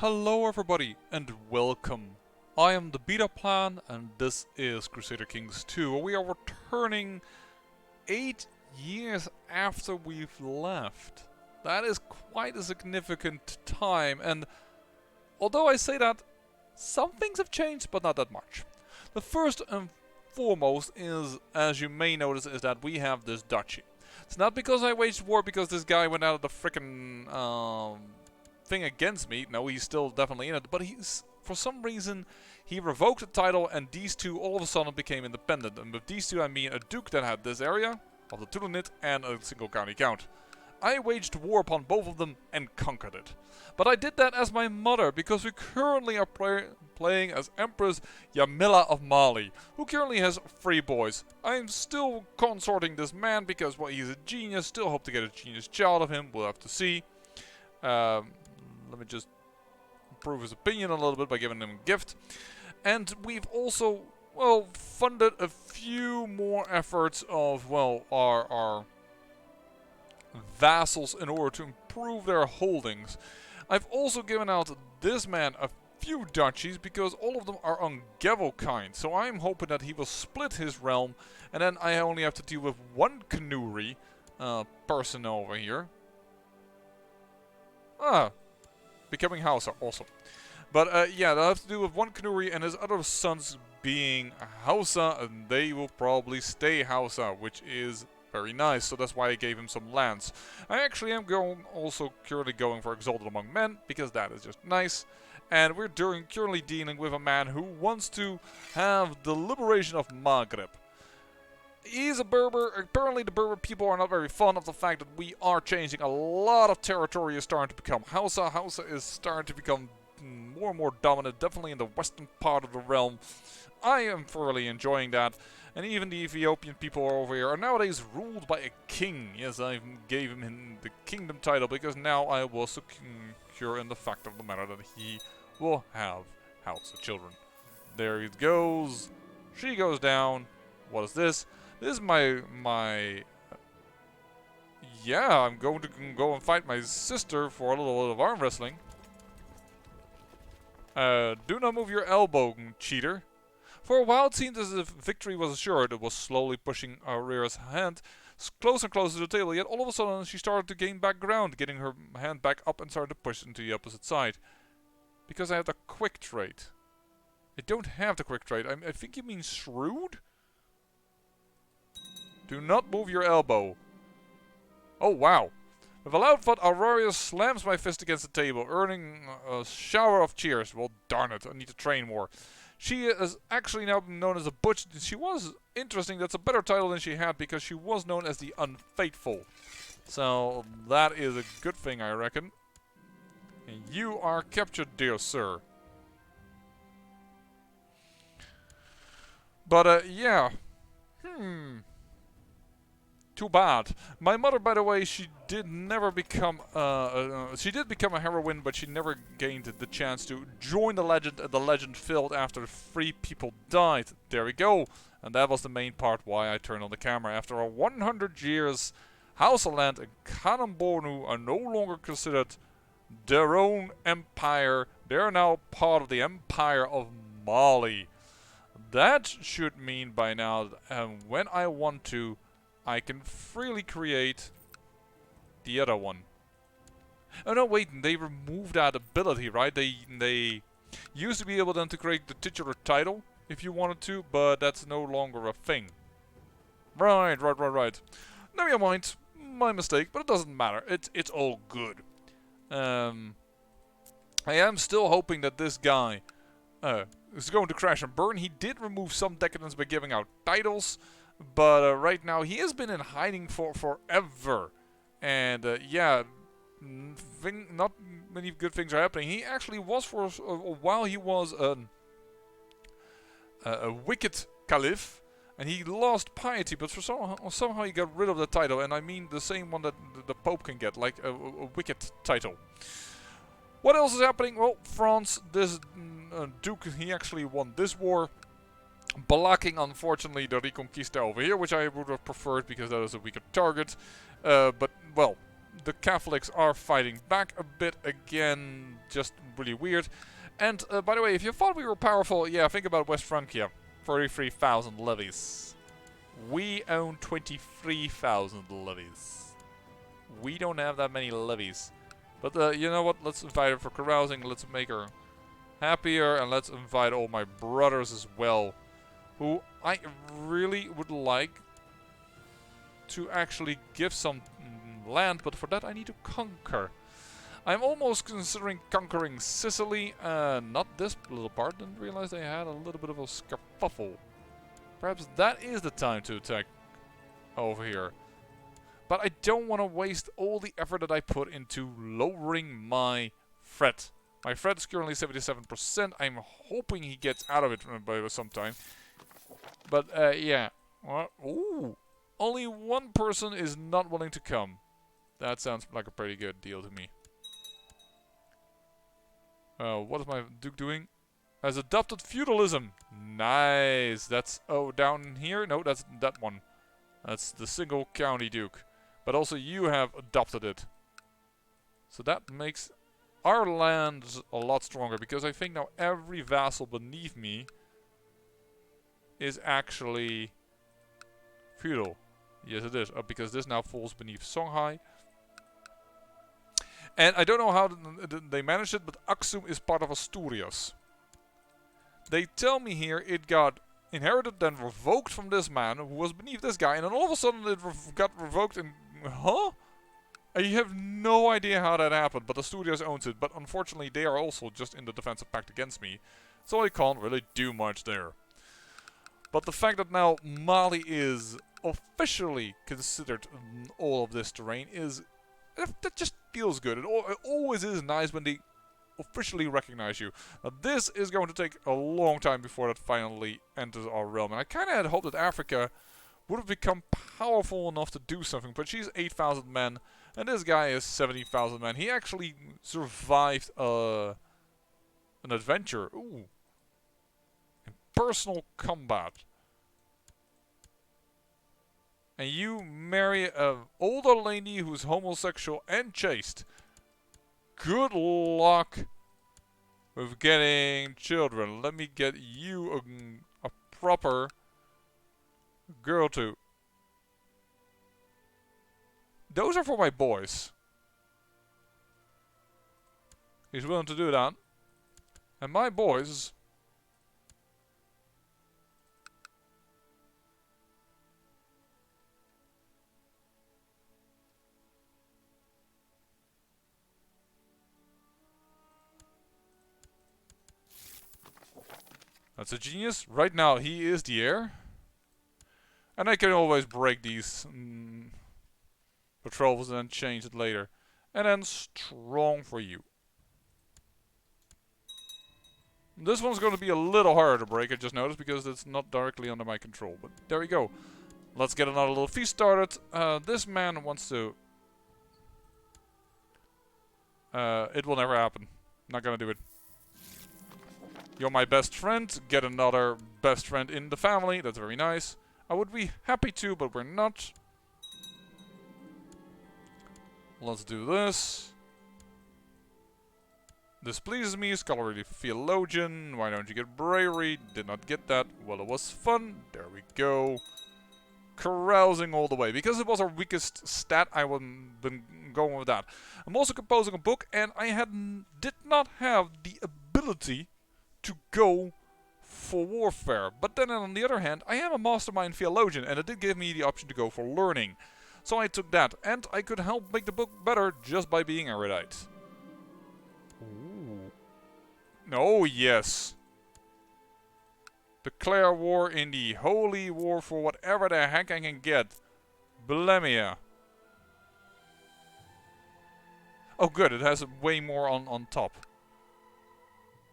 Hello everybody and welcome. I am the Beta Plan and this is Crusader Kings 2. We are returning 8 years after we've left. That is quite a significant time, and although I say that, some things have changed but not that much. The first and foremost is, as you may notice, is that we have this duchy. It's not because I waged war because this guy went out of the frickin' thing against me. No, he's still definitely in it, but he's, for some reason, he revoked the title and these two all of a sudden became independent. And with these two I mean a duke that had this area of the Tulanit and a single county count. I waged war upon both of them and conquered it. But I did that as my mother because we currently are playing as Empress Yamila of Mali, who currently has 3 boys. I'm still consorting this man because, well, he's a genius. Still hope to get a genius child of him. We'll have to see. Let me just improve his opinion a little bit by giving him a gift. And we've also, well, funded a few more efforts of, well, our vassals in order to improve their holdings. I've also given out this man a few duchies because all of them are on Gevel kind. So I'm hoping that he will split his realm and then I only have to deal with one Kanuri person over here. Becoming Hausa, awesome. But yeah, they'll have to do with one Kanuri and his other sons being Hausa, and they will probably stay Hausa, which is very nice, so that's why I gave him some lands. I actually am also currently going for Exalted Among Men, because that is just nice. And we're currently dealing with a man who wants to have the liberation of Maghreb. He's a Berber. Apparently the Berber people are not very fond of the fact that we are changing. A lot of territory is starting to become Hausa. Hausa is starting to become more and more dominant, definitely in the western part of the realm. I am thoroughly enjoying that. And even the Ethiopian people over here are nowadays ruled by a king. Yes, I gave him the kingdom title because now I will secure in the fact of the matter that he will have Hausa children. There he goes. She goes down. What is this? This is my yeah, I'm going to go and fight my sister for a little bit of arm wrestling. Do not move your elbow, cheater. For a while it seemed as if victory was assured. It was slowly pushing Aurera's hand closer and closer to the table, yet all of a sudden she started to gain back ground, getting her hand back up and started to push into the opposite side. Because I have the quick trade. I don't have the quick trade. I think you mean shrewd? Do not move your elbow. Oh, wow. With a loud thud, Aurora slams my fist against the table, earning a shower of cheers. Well, darn it, I need to train more. She is actually now known as a butch. She was interesting. That's a better title than she had because she was known as the Unfaithful. So that is a good thing, I reckon. And you are captured, dear sir. But, yeah. Too bad. My mother, by the way, she did become a heroine, but she never gained the chance to join the legend, and the legend failed after 3 people died. There we go. And that was the main part why I turned on the camera. After 100 years, Hausa land and Kanem-Bornu are no longer considered their own empire. They are now part of the Empire of Mali. That should mean by now that when I want to, I can freely create the other one. Oh no, wait, they removed that ability, right? They used to be able then to create the titular title if you wanted to, but that's no longer a thing. Right. Never mind, my mistake, but it doesn't matter. It's all good. I am still hoping that this guy is going to crash and burn. He did remove some decadence by giving out titles. But right now, he has been in hiding for forever. And yeah, not many good things are happening. He actually was for a while, he was a wicked caliph. And he lost piety, but for somehow he got rid of the title. And I mean the same one that the Pope can get, like a wicked title. What else is happening? Well, France, this Duke, he actually won this war. Blocking, unfortunately, the Reconquista over here, which I would have preferred because that is a weaker target. But, well, the Catholics are fighting back a bit again. just really weird. And by the way, if you thought we were powerful, yeah, think about West Francia. 33,000 levies. We own 23,000 levies. We don't have that many levies. But you know what? Let's invite her for carousing. Let's make her happier. And let's invite all my brothers as well. Who I really would like to actually give some land. But for that I need to conquer. I'm almost considering conquering Sicily. Not this little part. Didn't realize they had a little bit of a skerfuffle. Perhaps that is the time to attack over here. But I don't want to waste all the effort that I put into lowering my threat. My threat is currently 77%. I'm hoping he gets out of it by some time. But yeah. Ooh. Only one person is not willing to come. That sounds like a pretty good deal to me. What is my duke doing? Has adopted feudalism. Nice. That's down here. No, that's that one. That's the single county duke. But also you have adopted it. So that makes our lands a lot stronger. Because I think now every vassal beneath me is actually feudal. Yes, it is. Because this now falls beneath Songhai. And I don't know how they managed it, but Aksum is part of Asturias. They tell me here it got inherited, then revoked from this man who was beneath this guy, and then all of a sudden it got revoked and... Huh? I have no idea how that happened, but Asturias owns it. But unfortunately they are also just in the defensive pact against me, so I can't really do much there. But the fact that now Mali is officially considered all of this terrain is... That just feels good. It always is nice when they officially recognize you. Now this is going to take a long time before that finally enters our realm. And I kind of had hoped that Africa would have become powerful enough to do something. But she's 8,000 men and this guy is 70,000 men. He actually survived an adventure. Ooh. In personal combat. And you marry an older lady who's homosexual and chaste. Good luck with getting children. Let me get you a proper girl too. Those are for my boys. He's willing to do that. And my boys... That's a genius. Right now, he is the heir. And I can always break these patrols and then change it later. And then strong for you. This one's going to be a little harder to break, I just noticed, because it's not directly under my control. But there we go. Let's get another little feast started. This man wants to... it will never happen. Not gonna do it. You're my best friend. Get another best friend in the family. That's very nice. I would be happy to, but we're not. Let's do this. This pleases me. Scholarly theologian. Why don't you get bravery? Did not get that. Well, it was fun. There we go. Carousing all the way. Because it was our weakest stat, I wouldn't been going with that. I'm also composing a book, and I did not have the ability to go for warfare. But then on the other hand, I am a mastermind theologian, and it did give me the option to go for learning. So I took that, and I could help make the book better just by being erudite. Ooh. Oh, yes. Declare war in the holy war for whatever the heck I can get. Bulimia. Oh, good. It has way more on top.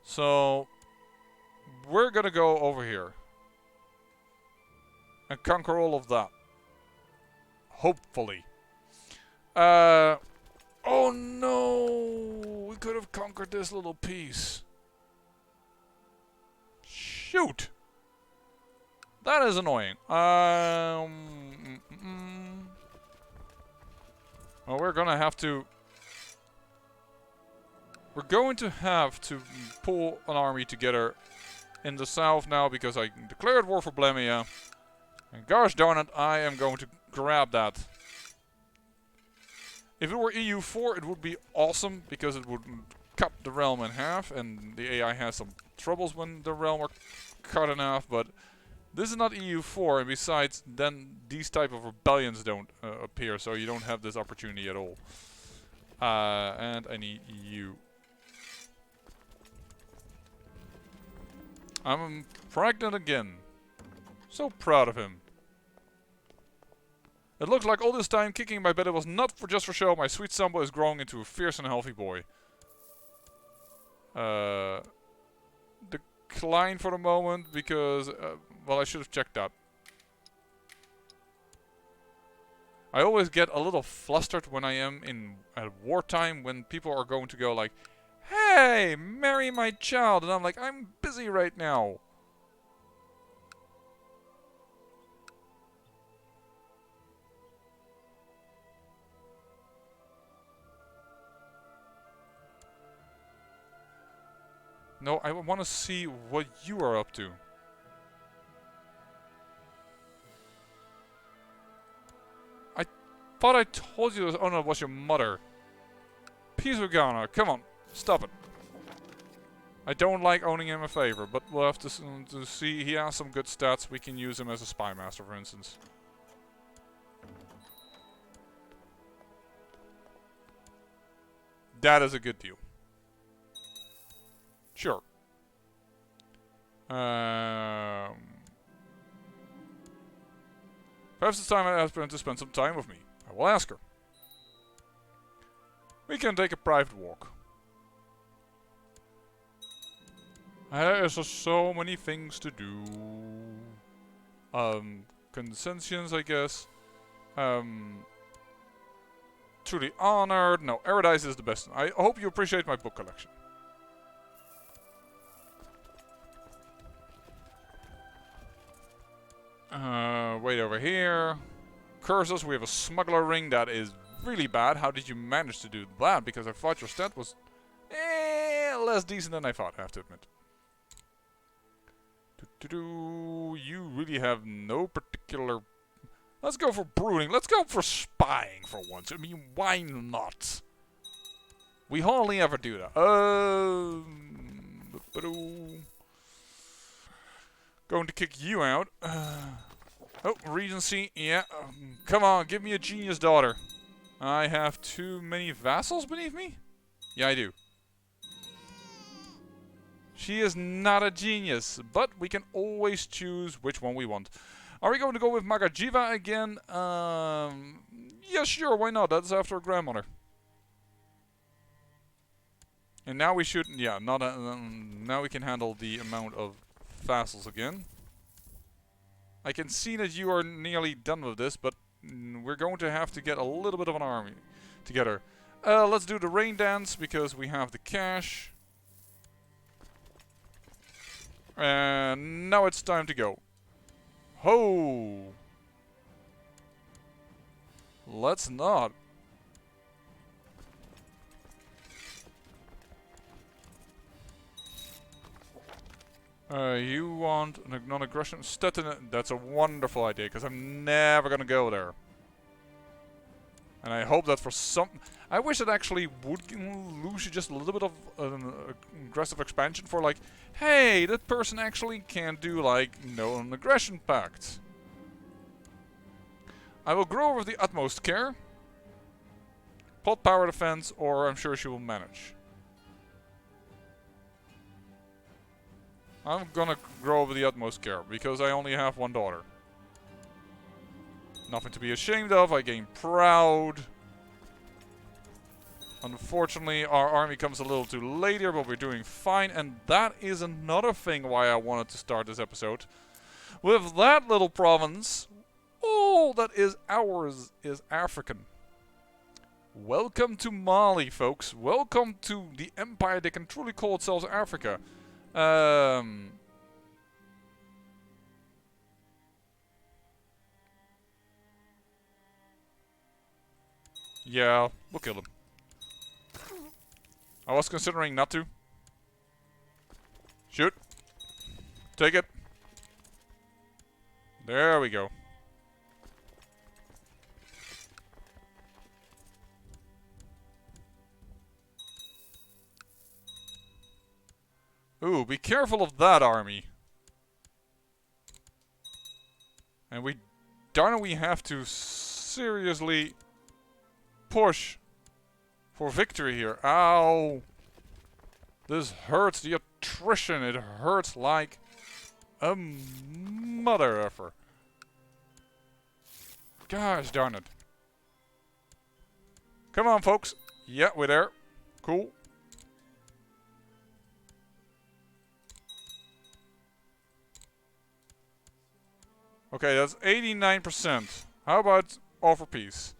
So... we're gonna go over here. And conquer all of that. Hopefully. Oh no! We could have conquered this little piece. Shoot! That is annoying. Well, we're gonna have to We're going to have to pull an army together in the south now because I declared war for Blemia. And gosh darn it, I am going to grab that. If it were EU4, it would be awesome because it would cut the realm in half, and the AI has some troubles when the realm are cut in half, but this is not EU4, and besides, then these type of rebellions don't appear, so you don't have this opportunity at all. And I need you. I'm pregnant again. So proud of him. It looks like all this time kicking my bed it was not for just for show. My sweet Sambo is growing into a fierce and healthy boy. Decline for the moment because, well, I should have checked that. I always get a little flustered when I am in wartime when people are going to go like, "Hey, marry my child," and I'm like, "I'm busy right now." No, I want to see what you are up to. I thought I told you this. Oh no, it was your mother. Pisugana, come on, stop it. I don't like owning him a favor, but we'll have to see. He has some good stats. We can use him as a spy master, for instance. That is a good deal. Sure. Perhaps it's time I ask her to spend some time with me. I will ask her. We can take a private walk. There's so many things to do. Consensions, I guess. Truly honored. No, Paradise is the best. I hope you appreciate my book collection. Wait over here. Curses, we have a smuggler ring that is really bad. How did you manage to do that? Because I thought your stat was less decent than I thought, I have to admit. You really have no particular... Let's go for brooding. Let's go for spying for once. I mean, why not? We hardly ever do that. Going to kick you out. Oh, Regency. Yeah. Come on, give me a genius daughter. I have too many vassals beneath me? Yeah, I do. She is not a genius, but we can always choose which one we want. Are we going to go with Magajiva again? Yeah, sure, why not? That's after her grandmother. And now we should, yeah, not now we can handle the amount of vassals again. I can see that you are nearly done with this, but we're going to have to get a little bit of an army together. Let's do the rain dance because we have the cash. And now it's time to go. Ho! Let's not. You want a non-aggression? Stettin, that's a wonderful idea, because I'm never gonna go there. And I hope that for some... I wish it actually would lose you just a little bit of aggressive expansion for like, hey, that person actually can do like non-aggression pact. I will grow with the utmost care. Plot power defense, or I'm sure she will manage. I'm gonna grow with the utmost care, because I only have one daughter. Nothing to be ashamed of, I gain proud. Unfortunately, our army comes a little too late here, but we're doing fine. And that is another thing why I wanted to start this episode. With that little province, all that is ours is African. Welcome to Mali, folks. Welcome to the empire that can truly call itself Africa. Yeah, we'll kill him. I was considering not to. Shoot. Take it. There we go. Ooh, be careful of that army. And darn it, we have to seriously push for victory here. Ow. This hurts, the attrition, it hurts like a mother effer. Gosh darn it. Come on, folks. Yeah, we're there. Cool. Okay, that's 89%. How about offer peace?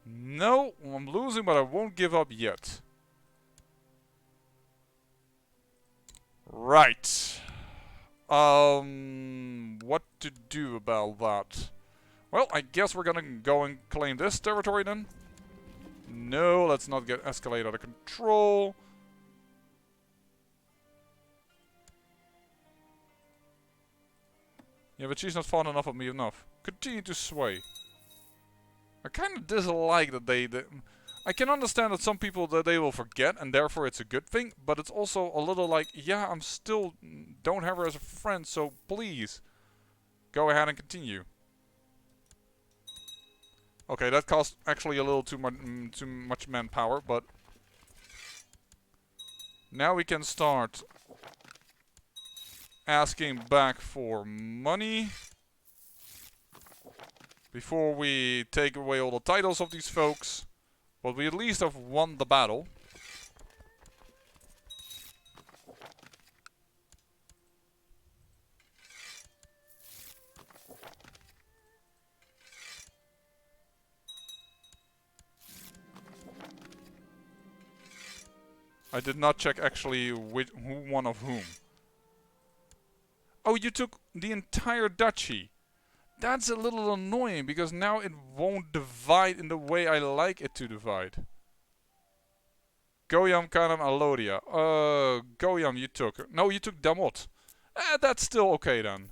No, I'm losing, but I won't give up yet. Right. What to do about that? Well, I guess we're gonna go and claim this territory then. No, let's not get escalate out of control. Yeah, but she's not fond enough of me enough. Continue to sway. I kind of dislike that I can understand that some people that they will forget and therefore it's a good thing, but it's also a little like, yeah, I'm still don't have her as a friend, so please go ahead and continue. Okay, that cost actually a little too much manpower, but now we can start asking back for money before we take away all the titles of these folks. But we at least have won the battle. I did not check actually who one of whom. Oh, you took the entire duchy. That's a little annoying because now it won't divide in the way I like it to divide. Goyam, Karam, Alodia. Goyam you took. No, you took Damot. That's still okay then.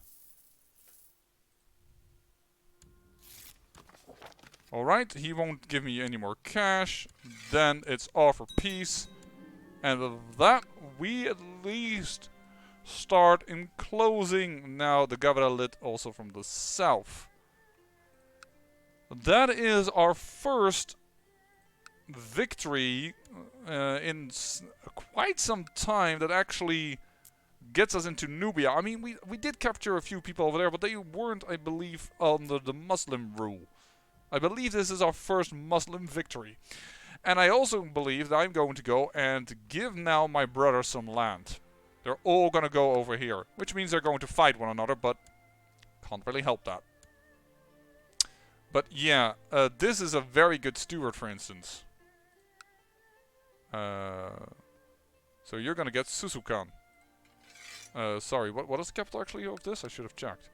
Alright, he won't give me any more cash. Then it's offer peace. And with that, we at least start enclosing now the Gabralit also from the south. That is our first victory in quite some time that actually gets us into Nubia. I mean, we did capture a few people over there, but they weren't, I believe, under the Muslim rule. I believe this is our first Muslim victory. And I also believe that I'm going to go and give now my brother some land. They're all gonna go over here, which means they're going to fight one another, but can't really help that. But yeah, this is a very good steward, for instance. So you're gonna get Susukan. Sorry, what is the capital actually of this? I should have checked.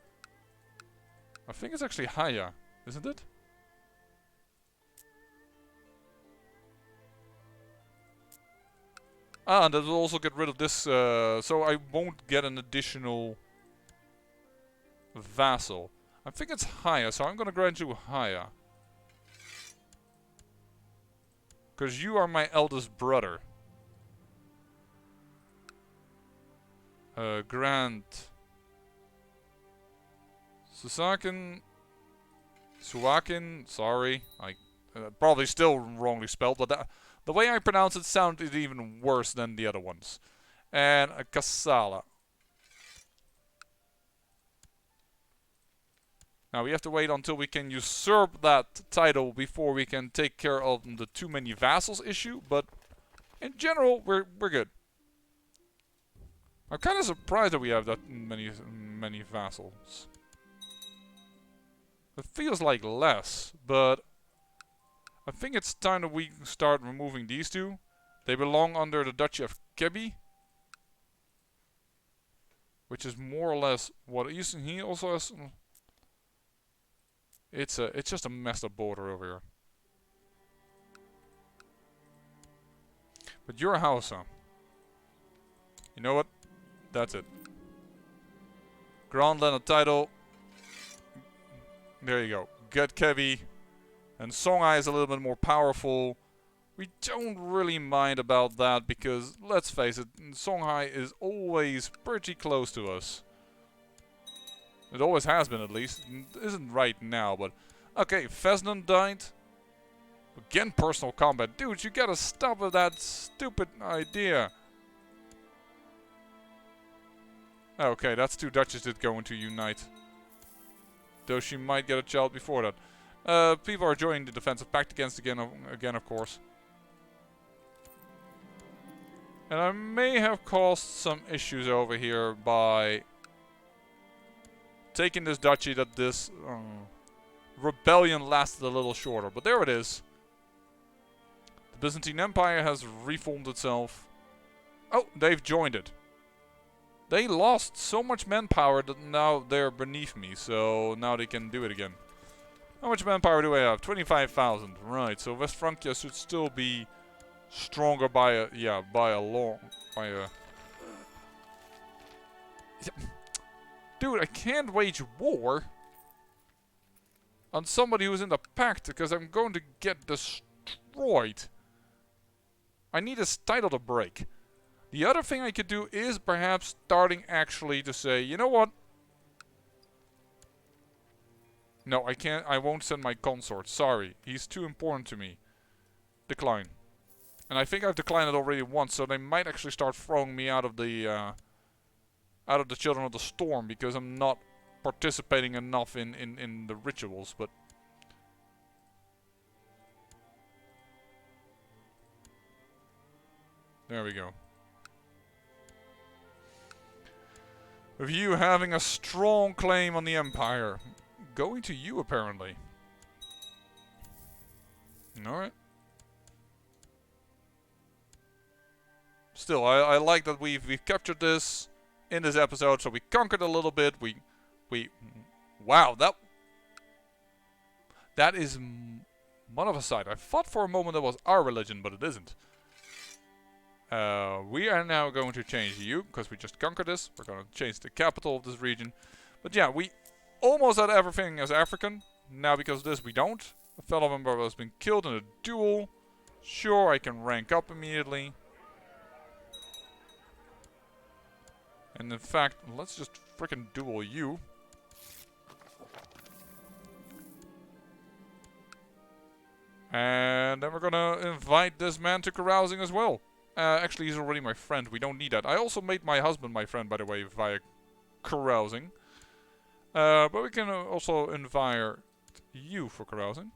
I think it's actually Haya, isn't it? Ah, and that will also get rid of this, so I won't get an additional vassal. I think it's Haya, so I'm gonna grant you Haya. Because you are my eldest brother. Grant Susakin, Suakin, sorry, I probably still wrongly spelled, but the way I pronounce it sounded even worse than the other ones. And Kassala. Now we have to wait until we can usurp that title before we can take care of the too many vassals issue, but in general we're good. I'm kind of surprised that we have that many vassals. It feels like less, but I think it's time that we start removing these two. They belong under the Duchy of Kebi, which is more or less what he also has. It's just a messed up border over here. But you're a house, huh? You know what? That's it. Grand Land title. There you go. Get Kevi. And Songhai is a little bit more powerful. We don't really mind about that because, let's face it, Songhai is always pretty close to us. It always has been, at least. It isn't right now, but... Okay, Fesnon died. Again, personal combat. Dude, you gotta stop with that stupid idea. Okay, that's two duchies that going to unite. Though she might get a child before that. People are joining the defensive pact again, of course. And I may have caused some issues over here by taking this duchy that this rebellion lasted a little shorter. But there it is. The Byzantine Empire has reformed itself. Oh, they've joined it. They lost so much manpower that now they're beneath me, so now they can do it again. How much manpower do I have? 25,000. Right, so West Francia should still be stronger by a Dude, I can't wage war on somebody who's in the pact because I'm going to get destroyed. I need his title to break. The other thing I could do is perhaps starting actually to say, you know what? No, I can't. I won't send my consort. Sorry. He's too important to me. Decline. And I think I've declined it already once, so they might actually start throwing me out of the Children of the Storm because I'm not participating enough in the rituals, but... There we go. With you having a strong claim on the Empire. Going to you, apparently. Alright. Still, I like that we've captured this in this episode, so we conquered a little bit. Wow, that is one of a side. I thought for a moment that was our religion, but it isn't. We are now going to change you, because we just conquered this. We're going to change the capital of this region. But yeah, we almost had everything as African. Now because of this we don't. A fellow member has been killed in a duel. Sure, I can rank up immediately. And in fact, let's just frickin' duel you. And then we're gonna invite this man to carousing as well. Actually, he's already my friend. We don't need that. I also made my husband my friend, by the way, via carousing. But we can also invite you for carousing.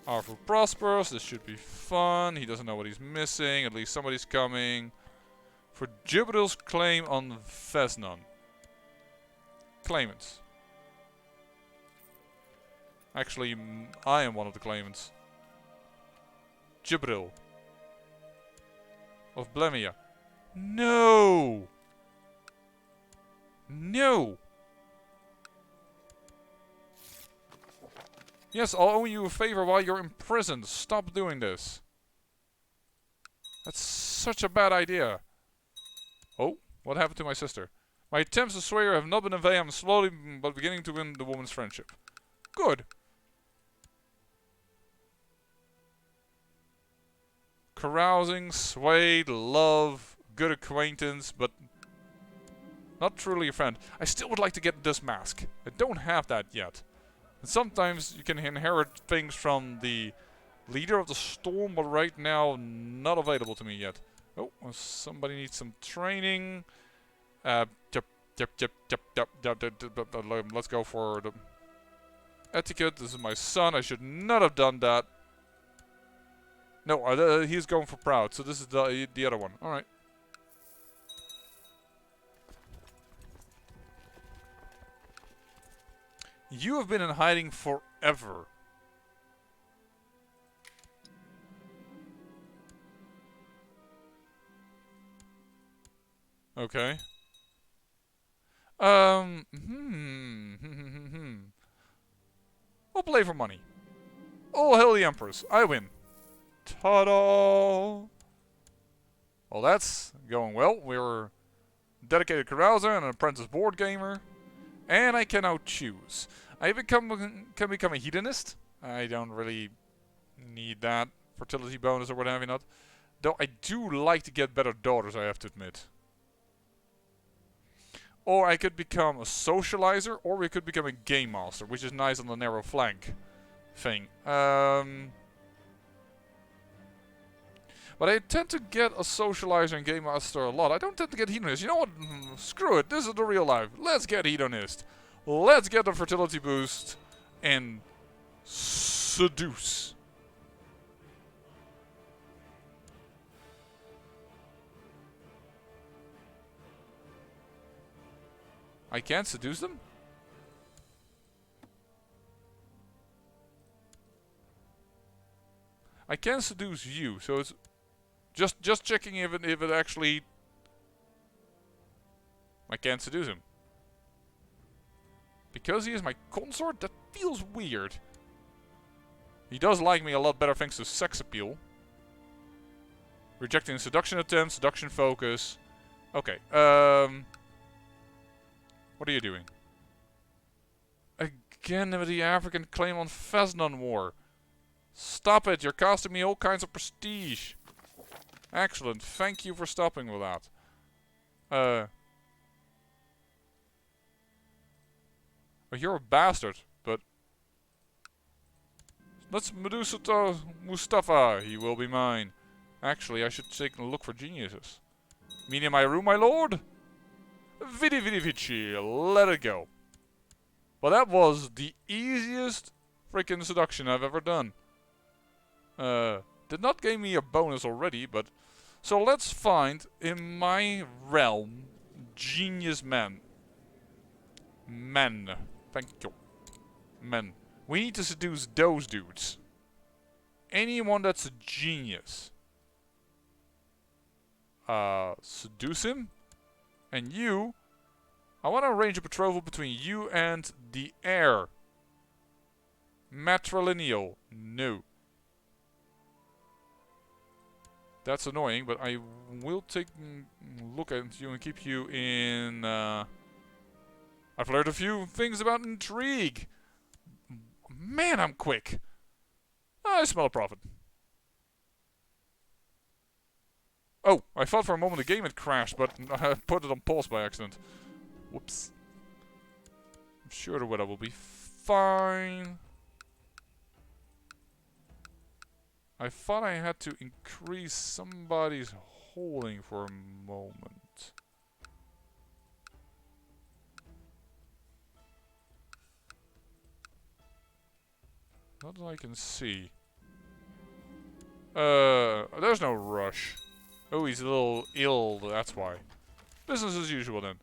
Arthur prospers. This should be fun. He doesn't know what he's missing. At least somebody's coming. For Jubril's claim on Fesnon. Claimants. Actually, I am one of the claimants. Jibril. Of Blemia. No! No! Yes, I'll owe you a favor while you're imprisoned. Stop doing this. That's such a bad idea. Oh, what happened to my sister? My attempts to sway her have not been in vain. I'm slowly but beginning to win the woman's friendship. Good. Carousing, swayed, love, good acquaintance, but not truly a friend. I still would like to get this mask. I don't have that yet. And sometimes you can inherit things from the leader of the storm, but right now not available to me yet. Oh, somebody needs some training. Let's go for the etiquette. This is my son. I should not have done that. No, he's going for proud. So this is the other one. All right. You have been in hiding forever. Okay. We'll play for money. Oh, hell the Empress. I win. Ta-da! Well, that's going well. We're a dedicated carouser and an apprentice board gamer. And I can now choose. I can become a hedonist. I don't really need that fertility bonus or what have you not. Though I do like to get better daughters, I have to admit. Or I could become a socializer, or we could become a game master, which is nice on the narrow flank thing. But I tend to get a socializer and game master a lot. I don't tend to get hedonist. You know what? Screw it. This is the real life. Let's get hedonist. Let's get the fertility boost and seduce. I can't seduce them? I can seduce you, so it's just checking if it actually. I can't seduce him. Because he is my consort? That feels weird. He does like me a lot better thanks to sex appeal. Rejecting seduction attempt, seduction focus. Okay, what are you doing? Again with the African claim on Fesnon War. Stop it, you're costing me all kinds of prestige. Excellent, thank you for stopping with that. Oh, you're a bastard, but... Let's Medusa to Mustafa, he will be mine. Actually, I should take a look for geniuses. Meet in my room, my lord? Vidi vidi vici, let it go. But that was the easiest freaking seduction I've ever done. Did not give me a bonus already, but... So let's find, in my realm, genius men. Men. Thank you. Men. We need to seduce those dudes. Anyone that's a genius. Seduce him. And you... I want to arrange a betrothal between you and the heir. Matrilineal. No. That's annoying, but I will take a look at you and keep you in... I've learned a few things about intrigue. Man, I'm quick. I smell a profit. Oh, I thought for a moment the game had crashed, but I put it on pause by accident. Whoops. I'm sure the weather will be fine. I thought I had to increase somebody's holding for a moment. Not that I can see. There's no rush. Oh, he's a little ill, that's why. Business as usual then.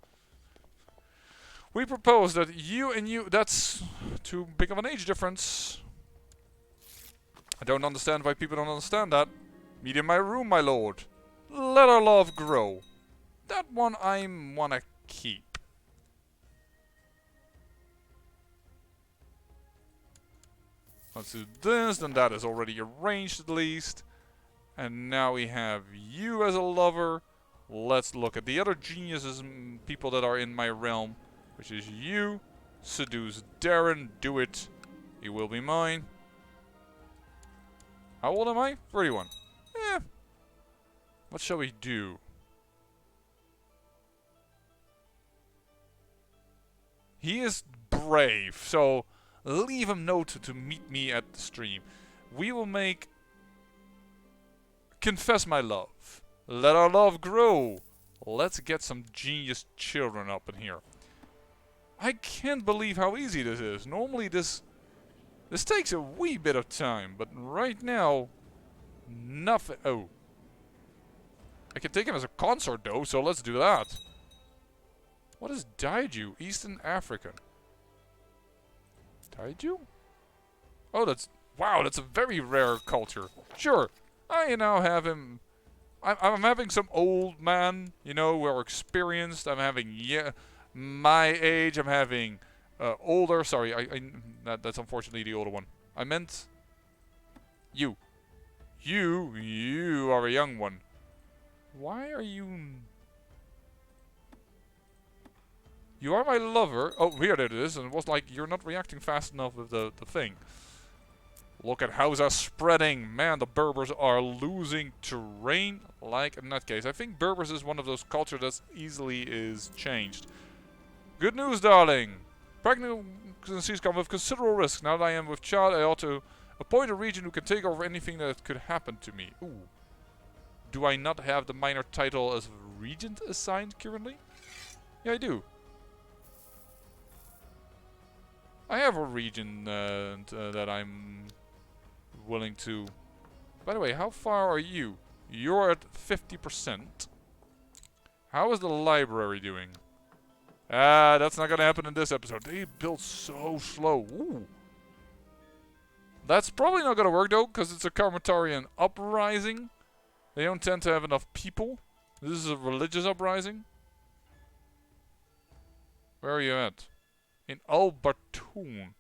We propose that you and you... That's too big of an age difference. I don't understand why people don't understand that. Meet in my room, my lord. Let our love grow. That one I wanna keep. Let's do this, then that is already arranged at least. And now we have you as a lover. Let's look at the other geniuses, people that are in my realm. Which is you. Seduce Darren, do it. He will be mine. How old am I? 31. Eh. What shall we do? He is brave, so leave him note to meet me at the stream. We will make... Confess my love. Let our love grow. Let's get some genius children up in here. I can't believe how easy this is. Normally this takes a wee bit of time, but right now, nothing. Oh. I can take him as a consort though, so let's do that. What is Daiju? Eastern African. Daiju? Oh, that's... Wow, that's a very rare culture. Sure, I now have him... I'm having some old man, you know, well experienced. I'm having, my age. I'm having older. Sorry, that's unfortunately the older one. I meant you. You are a young one. Why are you... You are my lover. Oh, here it is. And it was like, you're not reacting fast enough with the thing. Look at how's that spreading. Man, the Berbers are losing terrain like a nutcase. I think Berbers is one of those cultures that easily is changed. Good news, darling. Pregnancies come with considerable risk. Now that I am with child, I ought to appoint a regent who can take over anything that could happen to me. Ooh. Do I not have the minor title as regent assigned currently? Yeah, I do. I have a regent that I'm willing to... By the way, how far are you? You're at 50%. How is the library doing? Ah, that's not gonna happen in this episode. They build so slow. Ooh. That's probably not gonna work though, because it's a Karmatarian uprising. They don't tend to have enough people. This is a religious uprising. Where are you at? In Albertoon.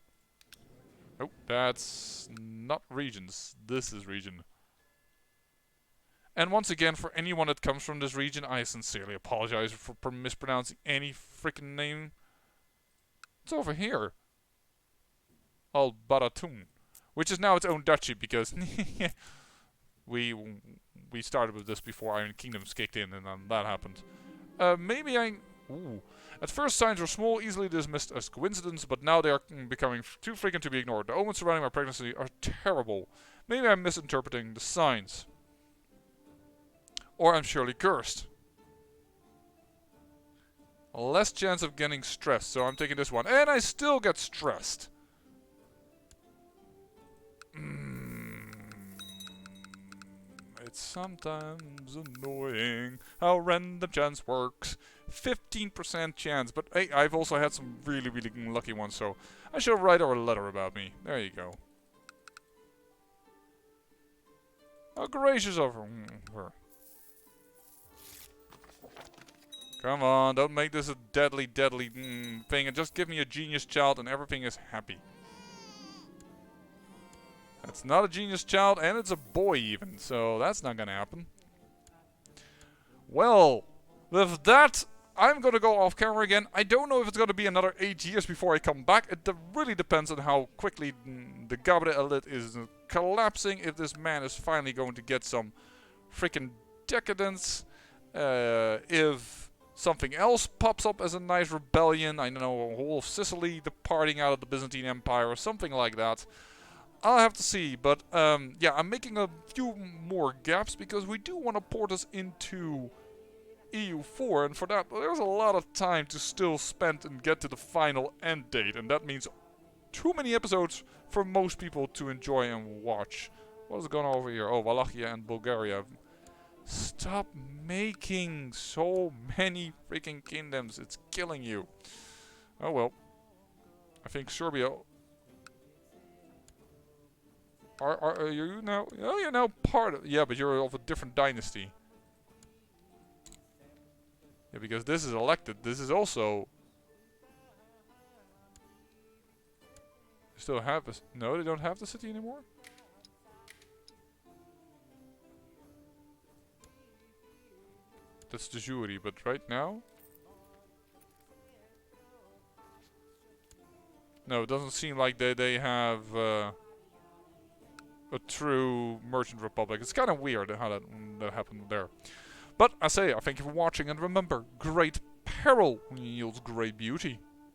Oh, that's not regions. This is region. And once again, for anyone that comes from this region, I sincerely apologize for mispronouncing any freaking name. It's over here. Albertoon. Which is now its own duchy, because we started with this before Iron Kingdoms kicked in, and then that happened. Maybe I... Ooh. At first, signs were small, easily dismissed as coincidence, but now they are becoming too frequent to be ignored. The omens surrounding my pregnancy are terrible. Maybe I'm misinterpreting the signs. Or I'm surely cursed. Less chance of getting stressed, so I'm taking this one. And I still get stressed. It's sometimes annoying how random chance works. 15% chance, but hey, I've also had some really, really lucky ones, so I should write her a letter about me. There you go. How gracious of her. Come on, don't make this a deadly, deadly thing, and just give me a genius child and everything is happy. That's not a genius child, and it's a boy even, so that's not gonna happen. Well, with that, I'm gonna go off camera again. I don't know if it's gonna be another 8 years before I come back. It really depends on how quickly the Gabre elite is collapsing. If this man is finally going to get some freaking decadence. If something else pops up as a nice rebellion. I don't know, a whole of Sicily departing out of the Byzantine Empire or something like that. I'll have to see, but yeah, I'm making a few more gaps because we do want to port us into EU4, and for that, there's a lot of time to still spend and get to the final end date, and that means too many episodes for most people to enjoy and watch. What is going on over here? Oh, Wallachia and Bulgaria. Stop making so many freaking kingdoms. It's killing you. Oh well. I think Serbia... Are you now... Oh, you're now part of... Yeah, but you're of a different dynasty. Yeah, because this is elected. This is also... You still have this... No, they don't have the city anymore? That's the jury, but right now... No, it doesn't seem like they have... a true merchant republic. It's kind of weird how that happened there. But I say, I thank you for watching, and remember, great peril yields great beauty.